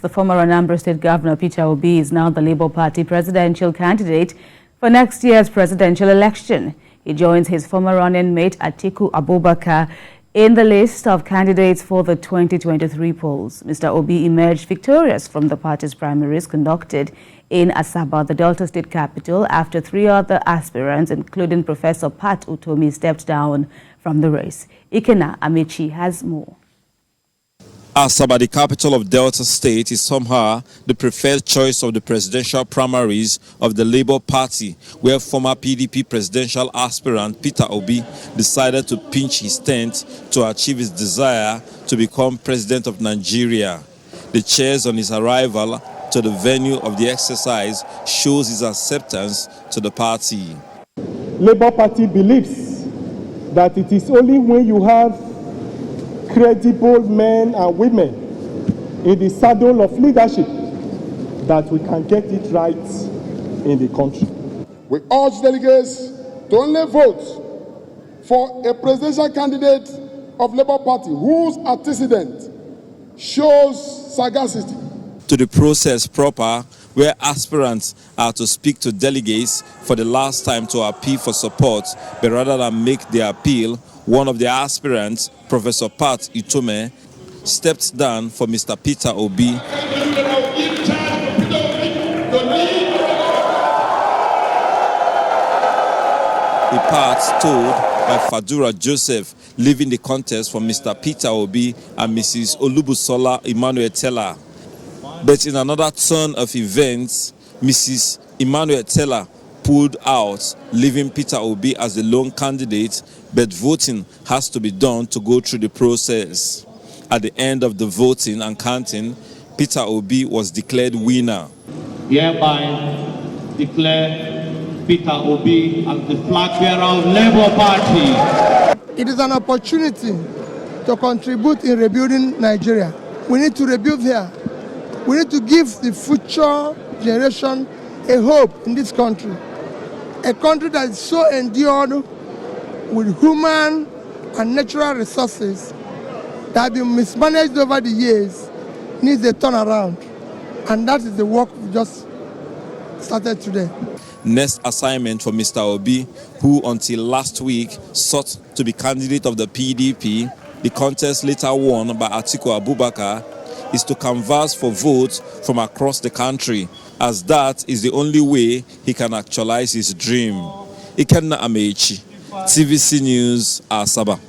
The former Anambra State Governor Peter Obi is now the Labour Party presidential candidate for next year's presidential election. He joins his former running mate Atiku Abubarker in the list of candidates for the 2023 polls. Mr. Obi emerged victorious from the party's primaries conducted in Asaba, the Delta State capital, after three other aspirants, including Professor Pat Utomi, stepped down from the race. Ikenna Amechi has more. Asaba, the capital of Delta State, is somehow the preferred choice of the presidential primaries of the Labour Party, where former PDP presidential aspirant Peter Obi decided to pinch his tent to achieve his desire to become president of Nigeria. The cheers on his arrival to the venue of the exercise shows his acceptance to the party. Labour Party believes that it is only when you have credible men and women in the saddle of leadership that we can get it right in the country. We urge delegates to only vote for a presidential candidate of Labour Party whose antecedent shows sagacity. To the process proper, where aspirants are to speak to delegates for the last time to appeal for support, but rather than make the appeal, one of the aspirants, Professor Pat Utomi, stepped down for Mr. Peter Obi. A part told by Fadura Joseph, leaving the contest for Mr. Peter Obi and Mrs. Olubusola Emmanuel Teller. But in another turn of events, Mrs. Emmanuel Teller pulled out, leaving Peter Obi as the lone candidate, but voting has to be done to go through the process. At the end of the voting and counting, Peter Obi was declared winner. Hereby declare Peter Obi as the flag bearer of Labour Party. It is an opportunity to contribute in rebuilding Nigeria. We need to rebuild here. We need to give the future generation a hope in this country. A country that is so endured with human and natural resources that have been mismanaged over the years needs a turnaround. And that is the work we just started today. Next assignment for Mr. Obi, who until last week sought to be candidate of the PDP, the contest later won by Atiku Abubarker, is to canvass for votes from across the country, as that is the only way he can actualize his dream. Ikenna Amechi, TVC News, Asaba.